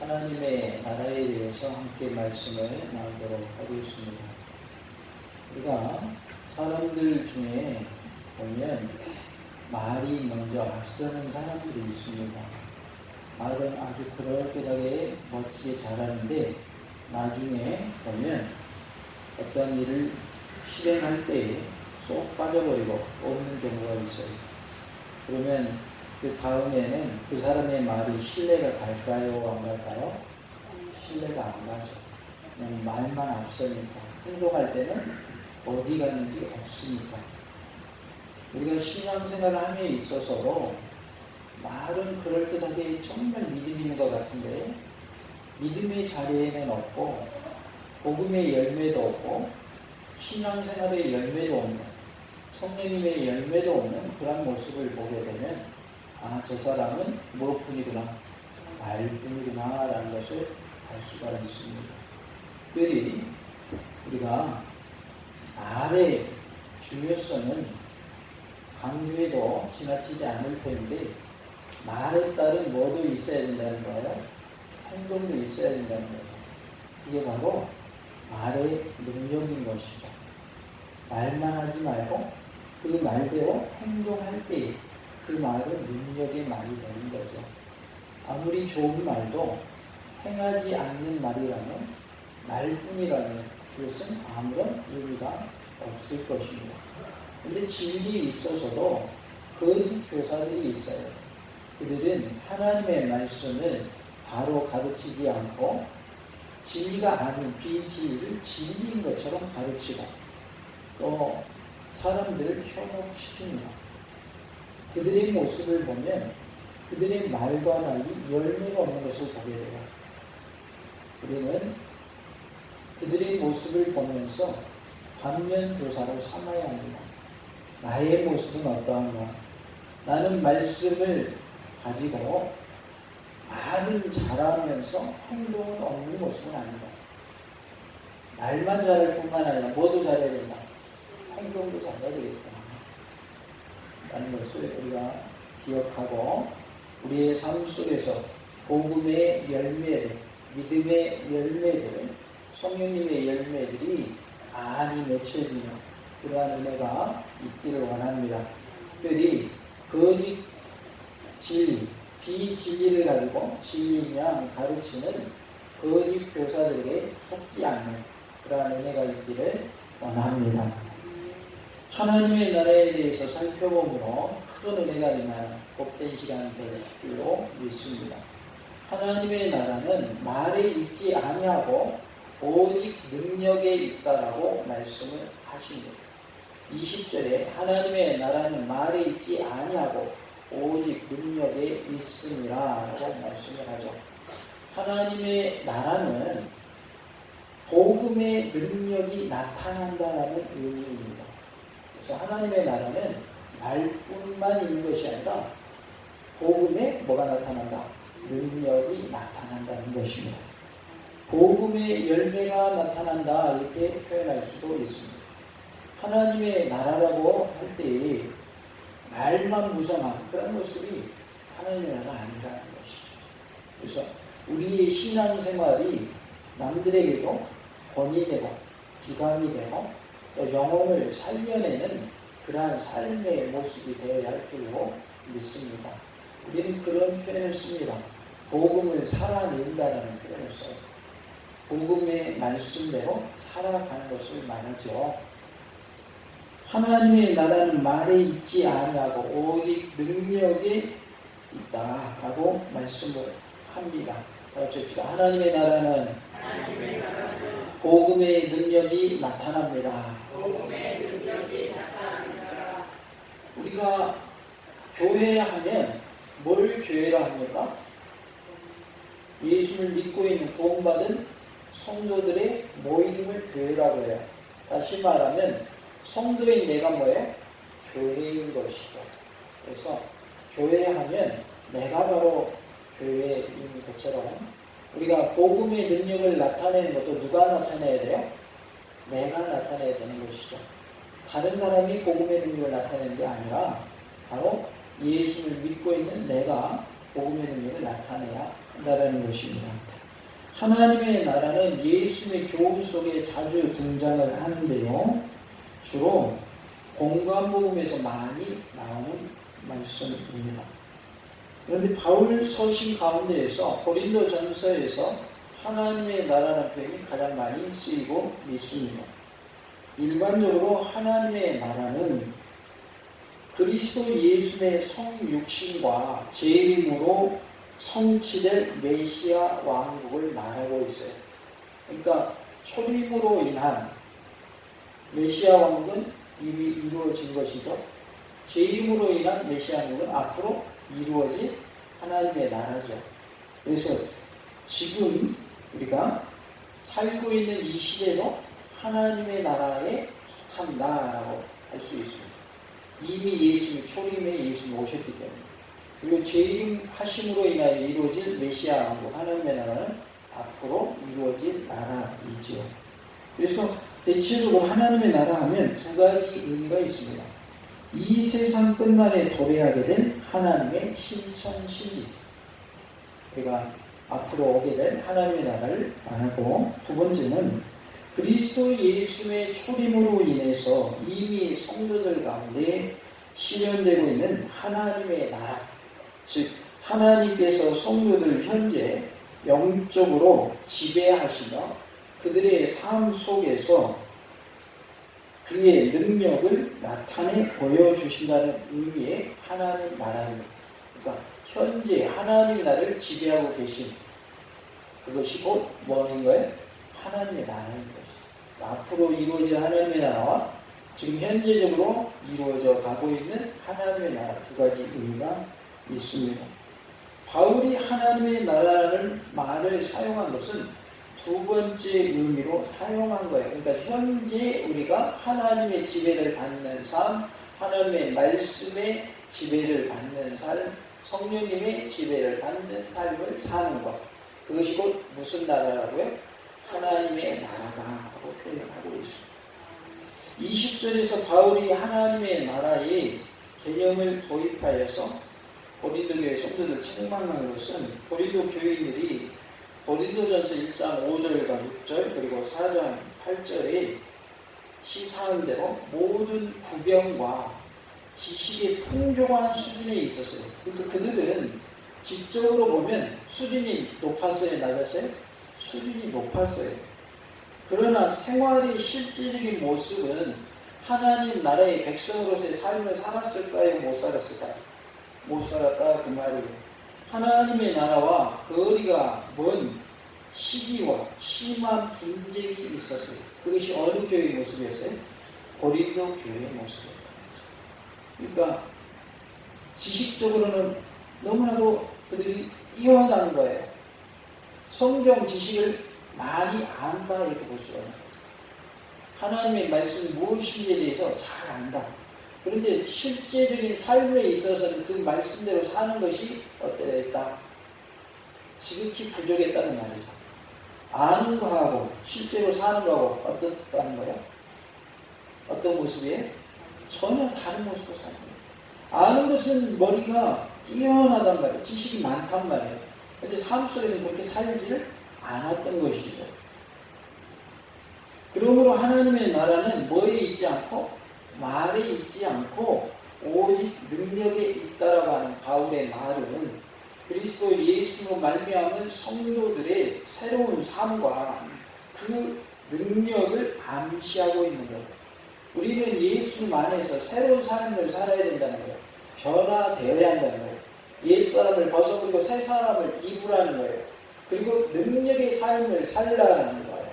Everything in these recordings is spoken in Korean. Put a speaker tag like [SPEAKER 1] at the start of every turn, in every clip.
[SPEAKER 1] 하나님의 나라에 대해서 함께 말씀을 나누도록 하겠습니다. 우리가 사람들 중에 보면 말이 먼저 앞서는 사람들이 있습니다. 말은 아주 그럴듯하게 멋지게 잘하는데 나중에 보면 어떤 일을 실행할 때에 쏙 빠져버리고 없는 경우가 있어요. 그러면 그 다음에는 그 사람의 말이 신뢰가 갈까요? 안 갈까요? 신뢰가 안 가죠. 그냥 말만 앞서니까. 행동할 때는 어디 갔는지 없으니까. 우리가 신앙생활을 함에 있어서도 말은 그럴듯하게 정말 믿음 있는 것 같은데 믿음의 자리에는 없고 복음의 열매도 없고 신앙생활의 열매도 없는 성령님의 열매도 없는 그런 모습을 보게 되면 저 사람은 무엇뿐이구나 말뿐이구나 라는 것을 알 수가 있습니다. 특별히 우리가 말의 중요성은 강조해도 지나치지 않을 텐데 말에 따른 뭐도 있어야 된다는 거예요. 행동도 있어야 된다는 거예요. 이게 바로 말의 능력인 것이죠. 말만 하지 말고 그 말대로 행동할 때 그 말은 능력의 말이 되는 거죠. 아무리 좋은 말도 행하지 않는 말이라면 말뿐이라면 그것은 아무런 의미가 없을 것입니다. 그런데 진리에 있어서도 거짓 교사들이 있어요. 그들은 하나님의 말씀을 바로 가르치지 않고 진리가 아닌 비진리를 진리인 것처럼 가르치고 또 사람들을 현혹시킵니다. 그들의 모습을 보면 그들의 말과 달리 열매가 없는 것을 보게 돼요. 우리는 그들의 모습을 보면서 반면교사로 삼아야 합니다. 나의 모습은 어떠한가? 나는 말씀을 가지고 말을 잘하면서 행동은 없는 모습은 아니다. 말만 잘할 뿐만 아니라 뭐도 잘해야 된다. 행동도 잘해야 되겠다. 라는 것을 우리가 기억하고 우리의 삶 속에서 복음의 열매들, 믿음의 열매들, 성령님의 열매들이 많이 맺혀지는 그러한 은혜가 있기를 원합니다. 특별히 거짓 진리, 비진리를 가지고 진리인 양 가르치는 거짓 교사들에게 속지 않는 그러한 은혜가 있기를 원합니다. 하나님의 나라에 대해서 살펴보므로 큰 은혜가 임하는 복된 시간이 될 줄로 믿습니다. 하나님의 나라는 말에 있지 아니하고 오직 능력에 있다라고 말씀을 하십니다. 20절에 하나님의 나라는 말에 있지 아니하고 오직 능력에 있음이라 라고 말씀을 하죠. 하나님의 나라는 복음의 능력이 나타난다라는 의미입니다. 그래서 하나님의 나라는 말뿐만 있는 것이 아니라 복음에 뭐가 나타난다? 능력이 나타난다는 것입니다. 복음의 열매가 나타난다 이렇게 표현할 수도 있습니다. 하나님의 나라라고 할 때 말만 무성한 그런 모습이 하나님의 나라가 아니라는 것이죠. 그래서 우리의 신앙생활이 남들에게도 권위 되고 기감이 되고 또 영혼을 살려내는 그러한 삶의 모습이 되어야 할 줄로 믿습니다. 우리는 그런 표현을 씁니다. 복음을 살아낸다는 표현을 써요. 복음의 말씀대로 살아가는 것을 말하죠. 하나님의 나라는 말에 있지 아니하고 오직 능력에 있다라고 말씀을 합니다. 하나님의 나라는 복음의 능력이 나타납니다. 우리가 교회하면 뭘 교회라 합니까? 예수를 믿고 있는 구원받은 성도들의 모임을 교회라고 해요. 다시 말하면 성도인 내가 뭐예요? 교회인 것이죠. 그래서 교회하면 내가 바로 교회인 것처럼 우리가 복음의 능력을 나타내는 것도 누가 나타내야 돼요? 내가 나타내야 되는 것이죠. 다른 사람이 복음의 능력을 나타내는 게 아니라 바로 예수를 믿고 있는 내가 복음의 능력을 나타내야 한다는 것입니다. 하나님의 나라는 예수님의 교훈 속에 자주 등장을 하는데요. 주로 공관복음에서 많이 나오는 말씀입니다. 그런데 바울 서신 가운데에서 고린도전서에서 하나님의 나라라는 표현이 가장 많이 쓰이고 있습니다. 일반적으로 하나님의 나라는 그리스도 예수의 성육신과 재림으로 성취될 메시아 왕국을 말하고 있어요. 그러니까 초림으로 인한 메시아 왕국은 이미 이루어진 것이죠. 재림으로 인한 메시아 왕국은 앞으로 이루어질 하나님의 나라죠. 그래서 지금 우리가 살고 있는 이 시대도 하나님의 나라에 속한다라고 할 수 있습니다. 이미 예수님, 초림에 예수님 오셨기 때문에. 그리고 재림하심으로 인하여 이루어질 메시아 왕국, 하나님의 나라는 앞으로 이루어질 나라이지요. 그래서 대체적으로 하나님의 나라 하면 두 가지 의미가 있습니다. 이 세상 끝날에 도래하게 된 하나님의 신천신지, 우리가 앞으로 오게 될 하나님의 나라를 말하고, 두 번째는 그리스도 예수의 초림으로 인해서 이미 성도들 가운데 실현되고 있는 하나님의 나라, 즉 하나님께서 성도들 현재 영적으로 지배하시며 그들의 삶 속에서 그의 능력을 나타내 보여주신다는 의미의 하나님 나라입니다. 그러니까 현재 하나님 나라를 지배하고 계신 그것이 곧 뭐인 거예요? 하나님의 나라인 것입니다. 앞으로 이루어질 하나님의 나라와 지금 현재적으로 이루어져 가고 있는 하나님의 나라, 두 가지 의미가 있습니다. 바울이 하나님의 나라라는 말을 사용한 것은 두 번째 의미로 사용한 거예요. 그러니까 현재 우리가 하나님의 지배를 받는 삶, 하나님의 말씀의 지배를 받는 삶, 성령님의 지배를 받는 삶을 사는 것. 그것이 곧 무슨 나라라고요? 하나님의 나라다라고 표현하고 있습니다. 20절에서 바울이 하나님의 나라의 개념을 도입하여서 고린도 교회 성도들 책망한 것은 고린도 교인들이 고린도전서 1장 5절과 6절 그리고 4장 8절에 시사한 대로 모든 구경과 지식의 풍족한 수준에 있었어요. 그러니까 그들은 지적으로 보면 수준이 높았어요, 낮았어요? 수준이 높았어요. 그러나 생활의 실질적인 모습은 하나님 나라의 백성으로서의 삶을 살았을까요? 못 살았을까요? 못 살았다 그 말이에요. 하나님의 나라와 거리가 먼 시기와 심한 분쟁이 있었어요. 그것이 어느 교회의 모습이었어요? 고린도 교회의 모습이었어요. 그러니까 지식적으로는 너무나도 그들이 뛰어난 거예요. 성경 지식을 많이 안다 이렇게 볼 수가 있어요. 하나님의 말씀 무엇인지에 대해서 잘 안다. 그런데 실제적인 삶에 있어서는 그 말씀대로 사는 것이 어땠다? 지극히 부족했다는 말이죠. 아는 거하고 실제로 사는 거하고 어떻다는 거예요? 어떤 모습이에요? 전혀 다른 모습으로 사는 거예요. 아는 것은 머리가 뛰어나단 말이에요. 지식이 많단 말이에요. 그런데 삶 속에서 그렇게 살지를 않았던 것이죠. 그러므로 하나님의 나라는 뭐에 있지 않고 말에 있지 않고 오직 능력에 있다라고 하는 바울의 말은 그리스도 예수로 말미암은 성도들의 새로운 삶과 그 능력을 암시하고 있는 거예요. 우리는 예수님 안에서 새로운 삶을 살아야 된다는 거예요. 변화되어야 한다는 거예요. 옛사람을 벗어버리고 새 사람을 입으라는 거예요. 그리고 능력의 삶을 살라는 거예요.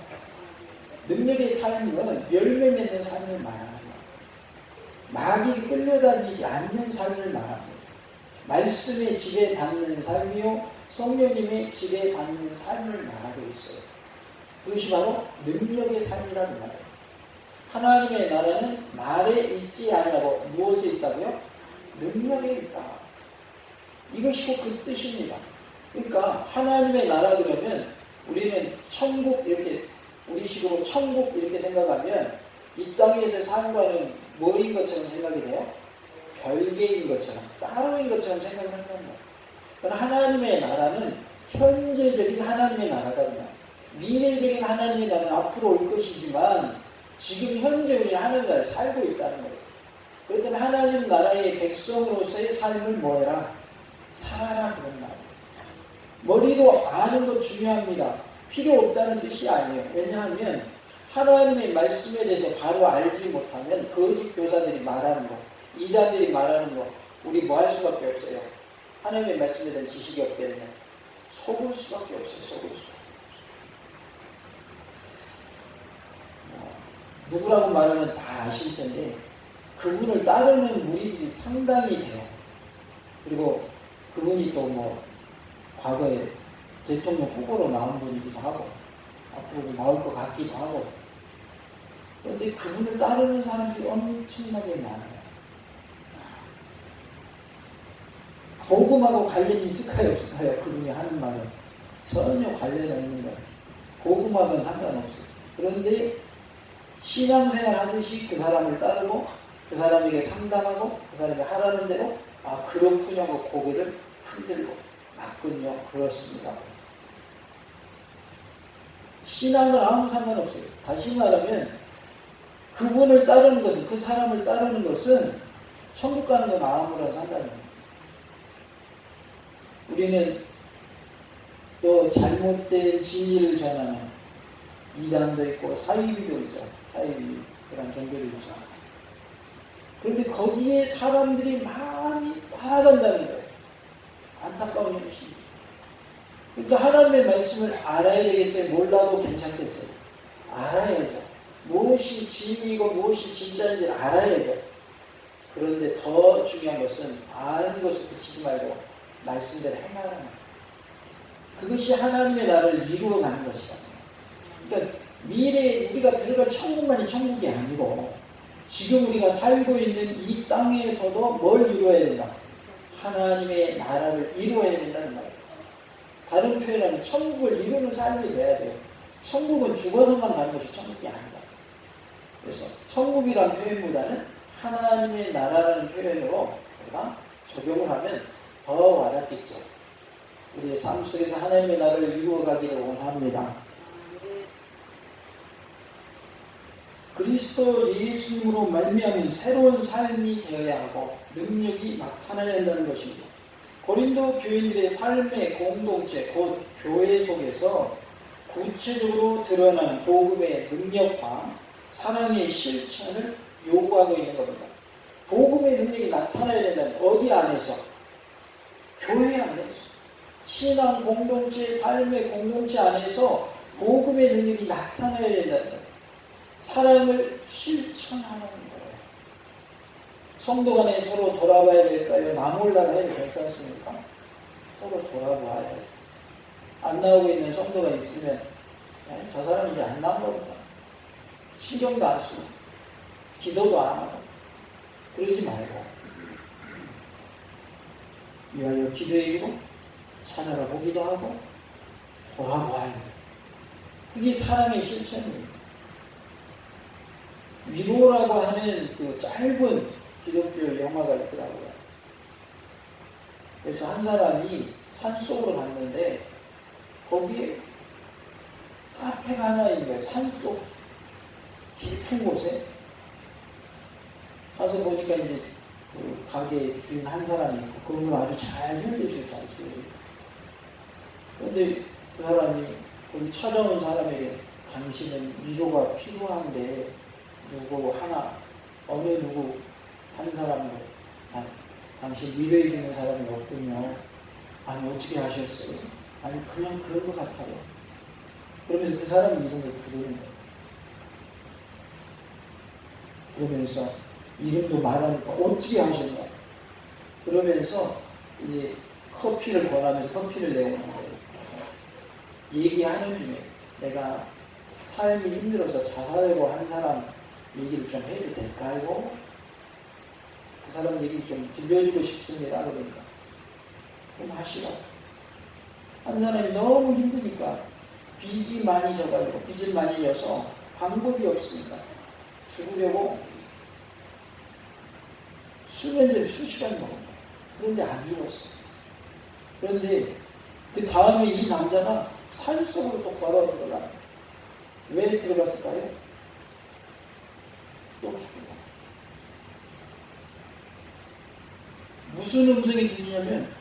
[SPEAKER 1] 능력의 삶은 열매 맺는 삶을 말합니다. 마귀 끌려다니지 않는 삶을 말합니다. 말씀의 지배받는 삶이요 성령님의 지배받는 삶을 말하고 있어요. 그것이 바로 능력의 삶이라는 말이에요. 하나님의 나라는 말에 있지 아니하고 무엇에 있다고요? 능력에 있다. 이것이 곧 그 뜻입니다. 그러니까 하나님의 나라 그러면 우리는 천국 이렇게 우리식으로 천국 이렇게 생각하면 이 땅에서 사는 거는 뭐인 것처럼 생각이 돼요? 별개인 것처럼 따로인 것처럼 생각을 한단 말이에요. 그러나 하나님의 나라는 현재적인 하나님의 나라다. 미래적인 하나님의 나라는 앞으로 올 것이지만 지금 현재 우리 하나님 나라에 살고 있다는 거예요. 그렇다면 하나님 나라의 백성으로서의 삶을 뭐해라? 살아라 그런 말이에요. 머리로 아는 것 중요합니다. 필요 없다는 뜻이 아니에요. 왜냐하면 하나님의 말씀에 대해서 바로 알지 못하면 거짓 교사들이 말하는 거, 이단들이 말하는 거 우리 뭐 할 수밖에 없어요. 하나님의 말씀에 대한 지식이 없게 되면 속을 수밖에 없어요. 속을 수밖에. 누구라고 말하면 다 아실 텐데 그분을 따르는 무리들이 상당히 돼요. 그리고 그분이 또 뭐 과거에 대통령 후보로 나온 분이기도 하고 앞으로도 나올 것 같기도 하고 그런데 그분을 따르는 사람들이 엄청나게 많아요. 복음하고 관련이 있을까요? 없을까요? 그분이 하는 말은 전혀 관련이 없는 거예요. 복음하고는 상관없어요. 그런데 신앙생활 하듯이 그 사람을 따르고 그 사람에게 상담하고 그 사람이 하라는 대로 그렇군요 하고 고개를 흔들고 맞군요. 그렇습니다. 신앙은 아무 상관없어요. 다시 말하면 그분을 따르는 것은 그 사람을 따르는 것은 천국 가는 건 아무런 상관이 없어요. 우리는 또 잘못된 진리를 전하는 이단도 있고 사이비도 있죠. 사이비 그런 종교도 있죠. 그런데 거기에 사람들이 많이 따라간다는 거예요. 안타까운 현실이. 그러니까 하나님의 말씀을 알아야 되겠어요? 몰라도 괜찮겠어요? 알아야죠. 무엇이 진리이고 무엇이 진짜인지 알아야죠. 그런데 더 중요한 것은 아는 것을 그치지 말고 말씀대로 행하라는 거예요. 그것이 하나님의 나라를 이루어가는 것이다. 그러니까 미래에 우리가 들어갈 천국만이 천국이 아니고 지금 우리가 살고 있는 이 땅에서도 뭘 이루어야 된다? 하나님의 나라를 이루어야 된다는 말이에요. 다른 표현하면 천국을 이루는 삶이 돼야 돼요. 천국은 죽어서만 가는 것이 천국이 아니다. 그래서 천국이라는 표현보다는 하나님의 나라라는 표현으로 우리가 적용을 하면 더 와닿겠죠. 우리의 삶 속에서 하나님의 나라를 이루어가기를 원합니다. 그리스도 예수님으로 말미암은 새로운 삶이 되어야 하고 능력이 나타나야 한다는 것입니다. 고린도 교인들의 삶의 공동체, 곧 교회 속에서 구체적으로 드러나는 복음의 능력과 사랑의 실천을 요구하고 있는 겁니다. 복음의 능력이 나타나야 된다는 어디 안에서? 교회 안에서. 신앙 공동체, 삶의 공동체 안에서 복음의 능력이 나타나야 된다는 거예요. 사랑을 실천하는 거예요. 성도 간에 서로 돌아봐야 될까요? 나 몰라 해도 괜찮습니까? 서로 돌아봐야 돼요. 안 나오고 있는 성도가 있으면 저 사람이 이제 안 나온 겁니다. 신경도 안 쓰고 기도도 안 하고 그러지 말고 위하여 기도해주고 찾아보기도 하고 돌아봐야 돼요. 그게 사랑의 실천입니다. 위로라고 하는 그 짧은 기독교 영화가 있더라고요. 그래서 한 사람이 산속으로 갔는데 거기에 카페가 하나 있는 거예요. 산속 깊은 곳에 가서 보니까 이제 그 가게 주인 한 사람이 있고 그런 걸 아주 잘 해주셔서 잘 지어주고 그런데 그 사람이 거기 찾아온 사람에게 당신은 위로가 필요한데 누구 하나 어느 누구 한 사람도 당신 위로해주는 사람이 없군요. 아니 어떻게 하셨어요? 아니 그냥 그런 것 같아요. 그러면서 그 사람 이름을 부르는 거예요. 그러면서 이름도 말하니까 어떻게 하셨냐? 그러면서 이제 커피를 권하면서 커피를 내오는 거예요. 얘기하는 중에 내가 삶이 힘들어서 자살하려고 한 사람 얘기를 좀 해도 될까요? 그 사람 얘기 좀 들려주고 싶습니다. 그러니까 그럼 하시라. 한 사람이 너무 힘드니까 빚이 많이 져가지고 빚을 많이 져서 방법이 없으니까 죽으려고 수면제를 수시간 먹었다. 그런데 안 죽었어. 그런데 그 다음에 이 남자가 산속으로 또 걸어 들어가요. 왜 들어갔을까요? 또 죽어요. 무슨 음성이 들리냐면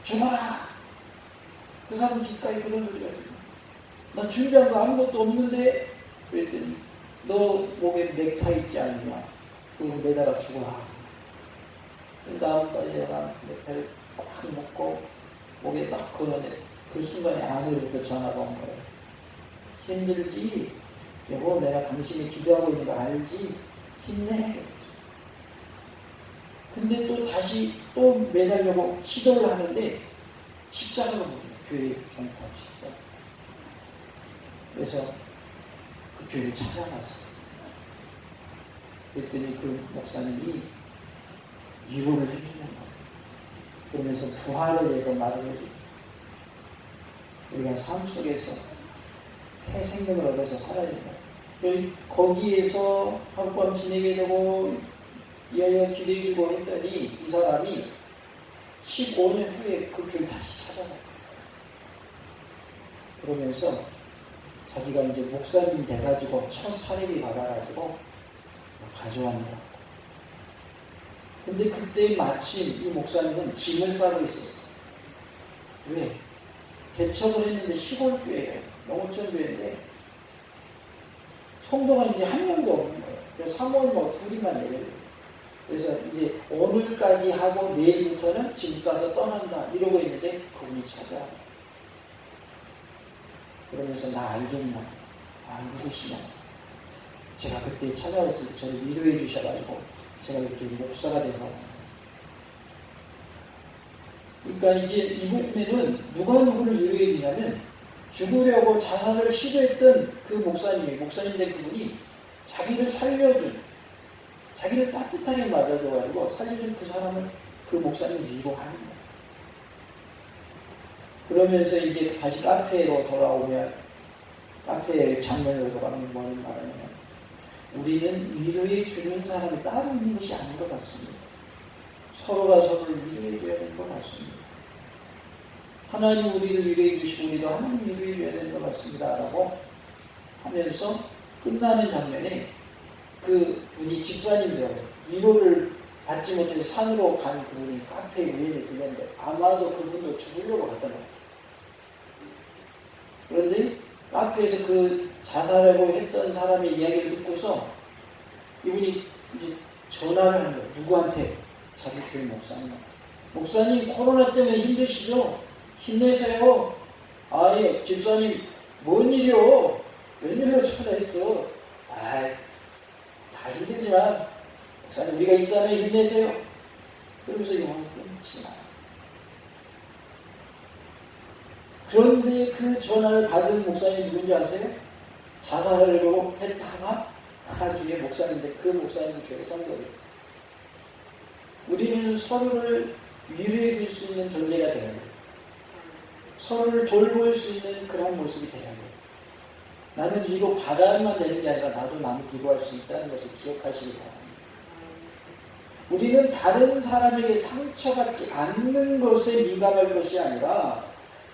[SPEAKER 1] 죽어라! 그 사람 귓가에 그런 소리가 들려요. 나 준비한 거 아무것도 없는데 그랬더니 너 목에 넥타이 있지 않느냐? 그거 매달아 죽어라. 그 다음까지 내가 넥타이를 꽉 묶고 목에 딱 걸어내. 그 순간에 안으로부터 전화가 온 거예요. 힘들지? 여보, 내가 당신이 기도하고 있는 거 알지? 힘내. 근데 또 다시 또 매달려고 시도를 하는데 십자가가 뭐예요? 교회 경탑 십자가. 그래서 그 교회를 찾아갔어요. 그랬더니 그 목사님이 위로를 해주는 거예요. 그러면서 부활에 대해서 말을 해주고 우리가 삶 속에서 새 생명을 얻어서 살아야 된다. 거기에서 하룻밤 지내게 되고 이하여 기대주고 했더니 이 사람이 15년 후에 그 교회 다시 찾아가요. 그러면서 자기가 이제 목사님 돼가지고 첫 사례비 받아가지고 가져왔다. 근데 그때 마침 이 목사님은 짐을 싸고 있었어. 왜? 개척을 했는데 시골 교회예요. 농어촌 교회인데 성도가 이제 한 명도 없는 거예요. 그래서 3월 뭐 둘이만 내려요. 그래서 이제 오늘까지 하고 내일부터는 짐 싸서 떠난다 이러고 있는데 그분이 찾아와요. 그러면서 나 알겠나? 아, 누구시냐? 제가 그때 찾아왔을 때 저를 위로해 주셔가지고 제가 이렇게 목사가 돼서 그러니까 이제 이 부분에는 누가 누구를 위로해 주냐면 죽으려고 자살을 시도했던 그 목사님 된 그분이 자기를 살려준 자기를 따뜻하게 맞아줘가지고 살려준 그 사람을 그 목사님 위로하는 거예요. 그러면서 이제 다시 카페로 돌아오면 카페 장면으로 돌아가면 뭐는 말하냐면 우리는 위로해 주는 사람이 따로 있는 것이 아닌 것 같습니다. 서로가 서로를 위로해 줘야 되는 것 같습니다. 하나님 우리를 위로해 주시고 우리도 하나님 위로해 줘야 되는 것 같습니다. 라고 하면서 끝나는 장면에 그 분이 집사님이라고 위로를 받지 못해서 산으로 간 그분이 카페에 우연히 들렸는데 아마도 그분도 죽으려고 갔던 것 같아요. 그런데 카페에서 그 자살하고 했던 사람의 이야기를 듣고서 이분이 이제 전화를 하는 거예요. 누구한테? 자기 교회 목사님. 목사님 코로나 때문에 힘드시죠? 힘내세요. 아예 집사님 뭔 일이요? 웬일로 전화했어? 아이 다 힘들지만 목사님 우리가 있잖아요. 힘내세요. 그러면서 영혼을 끊지 마요. 그런데 그 전화를 받은 목사님이 누군지 아세요? 자살하려고 했다가 나중에 목사님인데 그 목사님이 교회 성도예요. 우리는 서로를 위로해 줄 수 있는 존재가 되어야 돼요. 서로를 돌볼 수 있는 그런 모습이 되어야 돼요. 나는 위로 받아야만 되는 게 아니라 나도 남을 위로할 수 있다는 것을 기억하시기 바랍니다. 우리는 다른 사람에게 상처받지 않는 것에 민감할 것이 아니라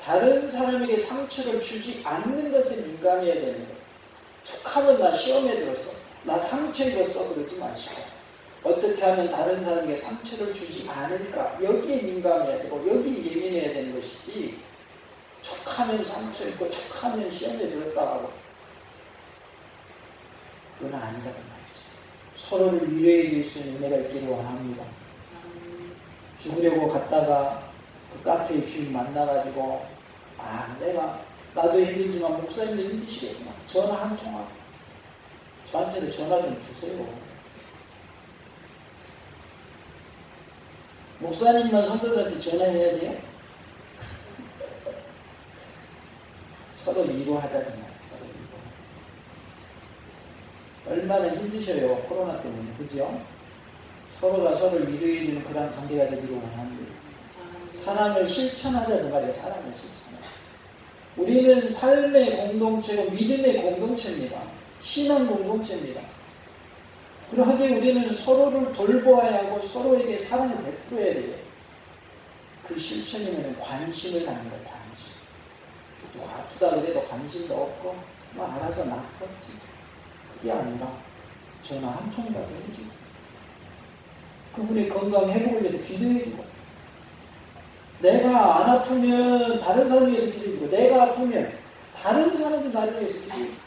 [SPEAKER 1] 다른 사람에게 상처를 주지 않는 것에 민감해야 되는 거예요. 툭하면 나 시험에 들었어. 나 상처 입었어. 그러지 마시고 어떻게 하면 다른 사람에게 상처를 주지 않을까 여기에 민감해야 되고 여기에 예민해야 되는 것이지 툭하면 상처 입고 툭하면 시험에 들었다 하고 그건 아니라는 말이죠. 서로를 위로해 줄 수 있는 은혜가 있기를 원합니다. 죽으려고 갔다가 그 카페의 주인 만나가지고 나도 힘들지만 목사님도 힘드시겠구나. 전화 한 통화. 저한테도 전화 좀 주세요. 목사님만 성도들한테 전화해야 돼요? 서로 위로하자는 말이에요. 서로 위로. 얼마나 힘드셔요. 코로나 때문에. 그죠? 서로가 서로를 위로해주는 그런 관계가 되기를 원합니다. 사랑을 실천하자는 말이에요. 사랑을 실천. 우리는 삶의 공동체고 믿음의 공동체입니다. 신앙 공동체입니다. 그러하게 우리는 서로를 돌보아야 하고 서로에게 사랑을 베풀어야 돼요. 그 실천이면 관심을 갖는 거예요. 관심. 누가 아프다 그래도 관심도 없고 뭐 알아서 낫겠지. 그게 아니라 전화 한 통이라도 해주고 그분의 건강 회복을 위해서 기도해주고 내가 안 아프면 다른 사람을 위해서 기도해주고 내가 아프면 다른 사람도 나를 위해서 기도해주고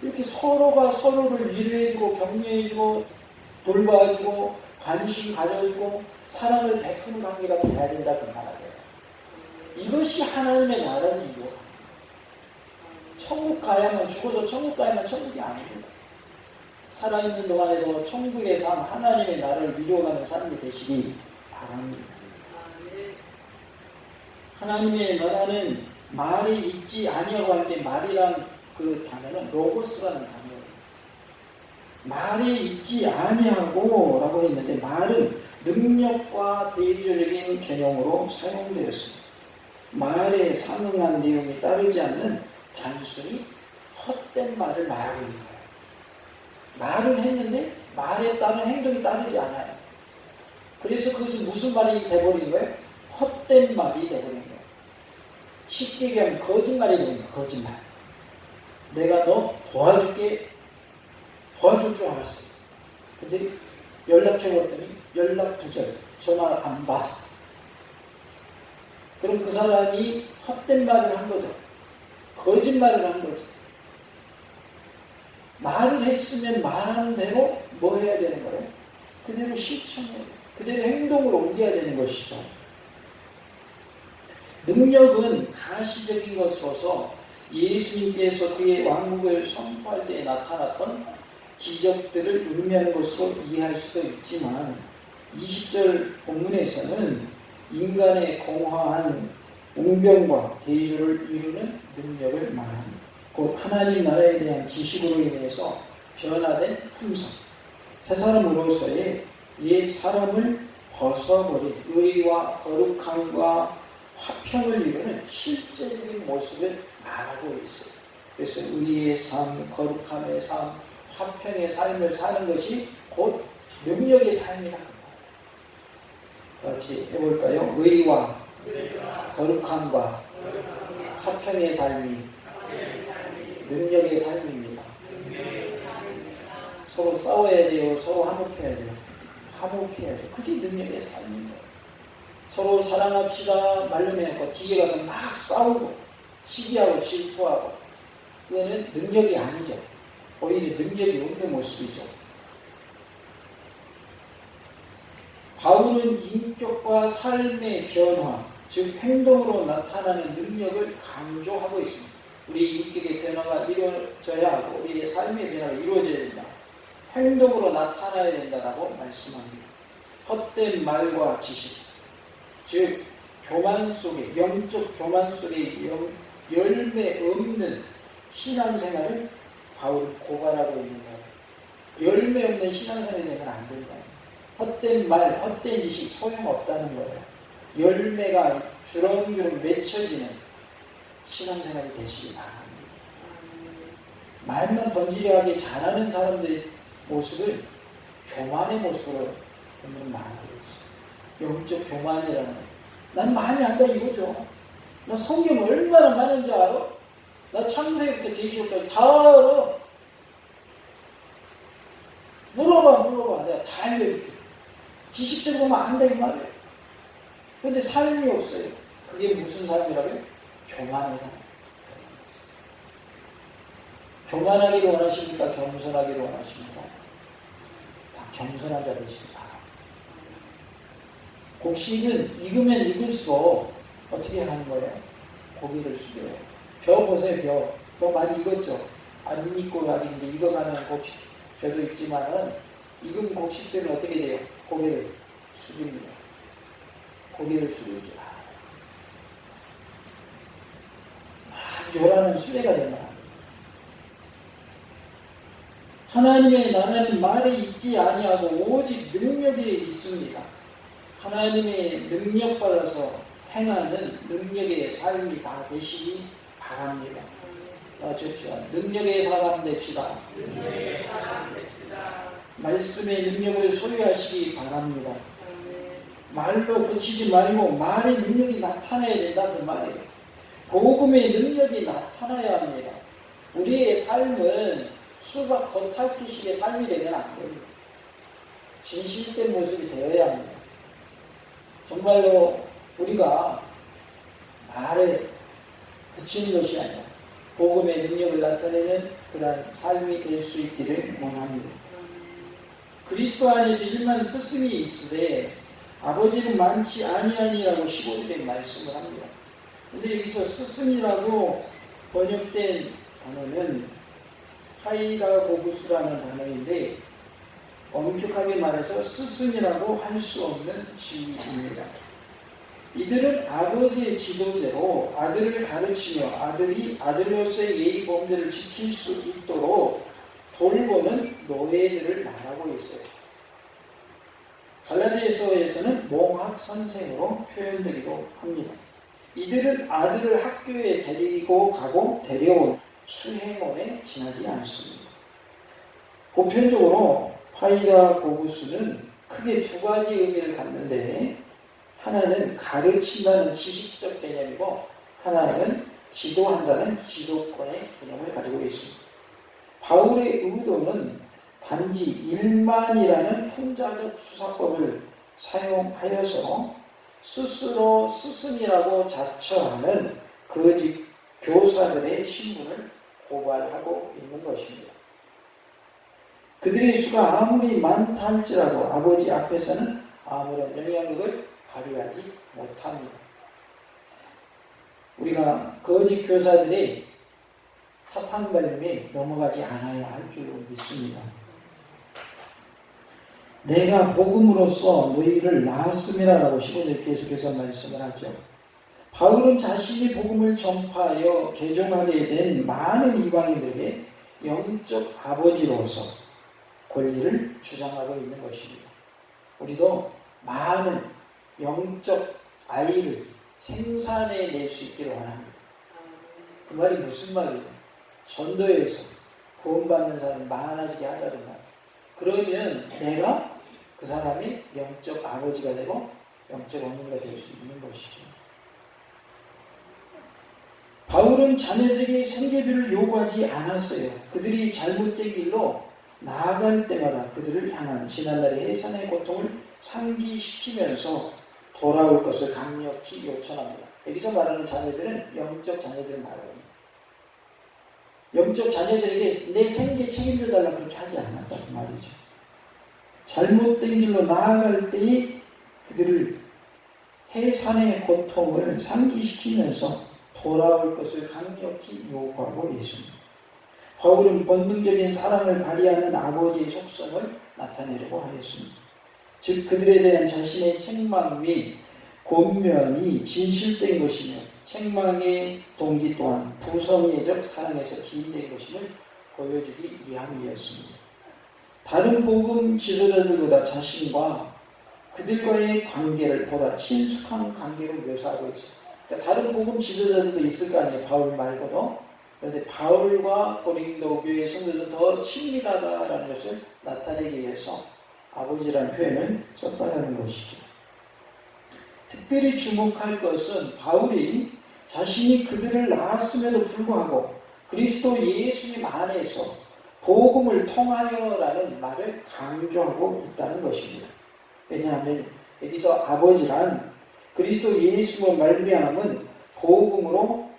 [SPEAKER 1] 이렇게 서로가 서로를 위로해주고 격려해주고 돌봐주고 관심 가져주고 사랑을 베푸는 관계가 돼야 된다 그 말이에요. 이것이 하나님의 나라이죠. 천국 가야만 죽어서 천국 가야만 천국이 아닙니다. 살아있는 동안에도 천국의 삶, 하나님의 나라를 이루어가는 사람이 되시기 바랍니다. 하나님의 나라는 말이 있지 아니하고 할 때 말이란 그 단어는 로고스라는 단어예요. 말이 있지 아니하고 라고 했는데 말은 능력과 대조적인 개념으로 사용되었습니다. 말에 상응한 내용이 따르지 않는 단순히 헛된 말을 말하고 있는 거예요. 말은 했는데 말에 따른 행동이 따르지 않아요. 그래서 그것은 무슨 말이 돼버린 거예요? 헛된 말이 돼버린 거예요. 쉽게 얘기하면 거짓말이 되는 거예요. 거짓말. 내가 너 도와줄게. 도와줄 줄 알았어요. 근데 연락해봤더니 연락 두절. 전화 안 받아. 그럼 그 사람이 헛된 말을 한 거죠. 거짓말을 한 거죠. 말을 했으면 말하는 대로 뭐 해야 되는 거예요? 그대로 실천해야 돼요. 그대로 행동으로 옮겨야 되는 것이죠. 능력은 가시적인 것으로서 예수님께서 그의 왕국을 선포할 때 나타났던 기적들을 의미하는 것으로 이해할 수도 있지만 20절 본문에서는 인간의 공허한 웅변과 대조를 이루는 능력을 말합니다. 곧 하나님 나라에 대한 지식으로 인해서 변화된 품성, 새 사람으로서의 옛 사람을 벗어버린 의와 거룩함과 화평을 이루는 실제적인 모습을 말하고 있어요. 그래서 의의 삶, 거룩함의 삶, 화평의 삶을 사는 것이 곧 능력의 삶이다. 같이 해볼까요? 의와 거룩함과 화평의 삶이 능력의 삶입니다. 서로 싸워야 돼요. 서로 화목해야 돼요. 화목해야 돼요. 그게 능력의 삶입니다. 서로 사랑합시다 말려내고 뒤에 가서 막 싸우고 시기하고 질투하고 그거는 능력이 아니죠. 오히려 능력이 없는 모습이죠. 바울은 인격과 삶의 변화, 즉 행동으로 나타나는 능력을 강조하고 있습니다. 우리 인격의 변화가 이루어져야 하고 우리의 삶의 변화가 이루어져야 된다. 행동으로 나타나야 된다라고 말씀합니다. 헛된 말과 지식, 즉 교만 속에, 영적 교만 속에 열매 없는 신앙생활을 바울은 고발하고 있는 거예요. 열매 없는 신앙생활이 되면 안 된다. 헛된 말, 헛된 지식 소용없다는 거예요. 열매가 주렁주렁 맺혀지는 신앙생활이 되시기 바랍니다. 말만 번지르하게 잘하는 사람들의 모습을 교만의 모습으로 오늘은 말하고 있어요. 영적 교만이라는 거예요. 난 많이 안다 이거죠. 나 성경 얼마나 많은지 알아? 나 창세기부터 계시록까지 다 알아. 물어봐. 내가 다 알려줄게. 지식적으로 보면 안다 이 말이에요. 그런데 삶이 없어요. 그게 무슨 삶이라고요? 교만의 삶. 교만하기를 원하십니까? 겸손하기를 원하십니까? 다 겸손한 자 되시기 바랍니다. 곡식은 익으면 익을수록 어떻게 하는 거예요? 고기를 숙여요. 벼 보세요. 벼 많이 익었죠? 안 익고 아직 이제 익어가는 곡식 벼도 있지만은 익은 곡식들은 어떻게 돼요? 고개를 숙입니다. 고개를 숙이죠. 아주 요란한 수레가 된다. 하나님의 나라는 말에 있지 아니하고 오직 능력에 있습니다. 하나님의 능력받아서 행하는 능력의 삶이 다 되시기 바랍니다. 능력의 사람 됩시다. 말씀의 능력을 소유하시기 바랍니다. 말로 그치지 말고 말의 능력이 나타나야 된다는 말이에요. 복음의 능력이 나타나야 합니다. 우리의 삶은 수박 겉핥기식의 삶이 되면 안 됩니다. 진실된 모습이 되어야 합니다. 정말로 우리가 말에 그치는 것이 아니라 복음의 능력을 나타내는 그러한 삶이 될 수 있기를 원합니다. 그리스도 안에서 일만 스승이 있으되 아버지는 많지 아니하니라고 15절에 말씀을 합니다. 근데 여기서 스승이라고 번역된 단어는 파이다고구스라는 단어인데 엄격하게 말해서 스승이라고 할 수 없는 지위입니다. 이들은 아버지의 지도대로 아들을 가르치며 아들이 아들로서의 예의 범죄를 지킬 수 있도록 돌보는 노예들을 말하고 있어요. 갈라디아서에서는 몽학 선생으로 표현되기도 합니다. 이들은 아들을 학교에 데리고 가고 데려온 수행원에 지나지 않습니다. 보편적으로 파이다고구스는 크게 두 가지 의미를 갖는데 하나는 가르친다는 지식적 개념이고 하나는 지도한다는 지도권의 개념을 가지고 있습니다. 바울의 의도는 단지 일만이라는 풍자적 수사법을 사용하여서 스스로 스승이라고 자처하는 거짓 교사들의 신분을 고발하고 있는 것입니다. 그들의 수가 아무리 많다 할지라도 아버지 앞에서는 아무런 영향력을 발휘하지 못합니다. 우리가 거짓 교사들의 사탄 발림에 넘어가지 않아야 할 줄로 믿습니다. 내가 복음으로써 너희를 낳았음이라고 15절 계속해서 말씀을 하죠. 바울은 자신이 복음을 전파하여 개종하게 된 많은 이방인들에게 영적 아버지로서 권리를 주장하고 있는 것입니다. 우리도 많은 영적 아이를 생산해낼 수 있기를 원합니다. 그 말이 무슨 말이에요? 전도에서 구원받는 사람이 많아지게 하자는 말. 그러면 내가 그 사람이 영적 아버지가 되고 영적 어머니가 될 수 있는 것이죠. 바울은 자녀들에게 생계비를 요구하지 않았어요. 그들이 잘못된 길로 나아갈 때마다 그들을 향한 지난날의 해산의 고통을 상기시키면서 돌아올 것을 강력히 요청합니다. 여기서 말하는 자녀들은 영적 자녀들을 말합니다. 영적 자녀들에게 내 생계 책임져 달라 그렇게 하지 않았다는 말이죠. 잘못된 길로 나아갈 때에 그들을 해산의 고통을 상기시키면서 돌아올 것을 강력히 요구하고 있습니다. 바울은 본능적인 사랑을 발휘하는 아버지의 속성을 나타내려고 하였습니다. 즉 그들에 대한 자신의 책망 및 권면이 진실된 것이며 책망의 동기 또한 부성애적 사랑에서 기인된 것임을 보여주기 위함이었습니다. 다른 복음 지도자들보다 자신과 그들과의 관계를 보다 친숙한 관계로 묘사하고 있습니다. 그러니까 다른 복음 지도자들도 있을 거 아니에요. 바울 말고도. 그런데 바울과 고린도 교회 성도들은 더 친밀하다라는 것을 나타내기 위해서 아버지라는 표현을 썼다는 것이죠. 특별히 주목할 것은 바울이 자신이 그들을 낳았음에도 불구하고 그리스도 예수님 안에서 복음을 통하여라는 말을 강조하고 있다는 것입니다. 왜냐하면 여기서 아버지란 그리스도 예수의 말미암은 복음으로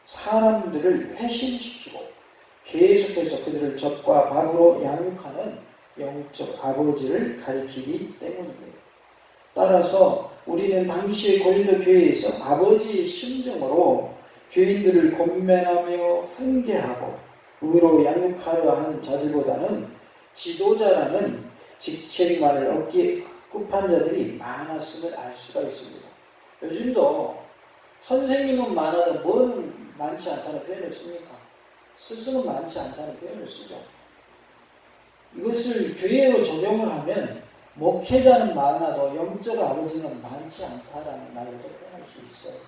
[SPEAKER 1] 사람들을 회심시키고 계속해서 그들을 젖과 밥으로 양육하는 영적 아버지를 가리키기 때문입니다. 따라서 우리는 당시의 고린도 교회에서 아버지의 심정으로 교인들을 권면하며 훈계하고 의로 양육하려 하는 자들보다는 지도자라는 직책만을 얻기에 급한 자들이 많았음을 알 수가 있습니다. 요즘도 선생님은 많아도 뭐는 많지 않다는 표현을 씁니까? 스승은 많지 않다는 표현을 쓰죠. 이것을 교회로 적용을 하면 목회자는 많아도 영적 아버지는 많지 않다라는 말로도 표현할 수 있어요.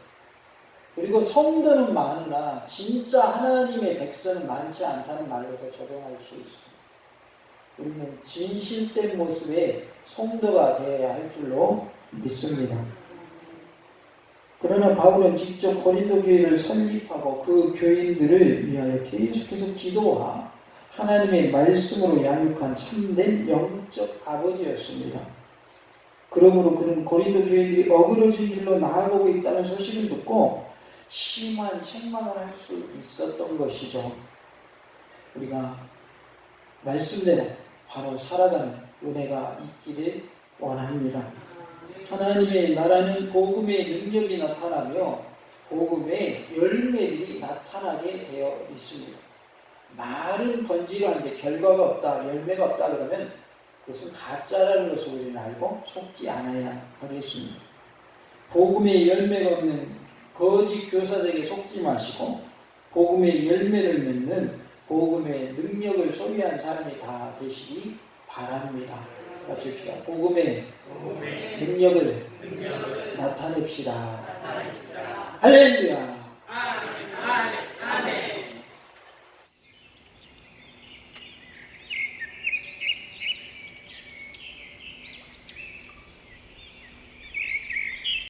[SPEAKER 1] 그리고 성도는 많으나 진짜 하나님의 백성은 많지 않다는 말로도 적용할 수 있습니다. 우리는 진실된 모습의 성도가 되어야 할 줄로 믿습니다. 그러나 바울은 직접 고린도 교회를 설립하고 그 교인들을 위하여 계속해서 기도와 하나님의 말씀으로 양육한 참된 영적 아버지였습니다. 그러므로 그는 고린도 교인들이 어그러진 길로 나아가고 있다는 소식을 듣고 심한 책망을 할 수 있었던 것이죠. 우리가 말씀대로 바로 살아가는 은혜가 있기를 원합니다. 하나님의 나라는 복음의 능력이 나타나며 복음의 열매들이 나타나게 되어 있습니다. 말은 번지르한데 결과가 없다, 열매가 없다 그러면 그것은 가짜라는 것을 우리는 알고 속지 않아야 하겠습니다. 복음의 열매가 없는 거짓 교사들에게 속지 마시고 복음의 열매를 맺는 복음의 능력을 소유한 사람이 다 되시기 바랍니다. 같이 합시다. 복음의 능력을 나타냅시다. 할렐루야.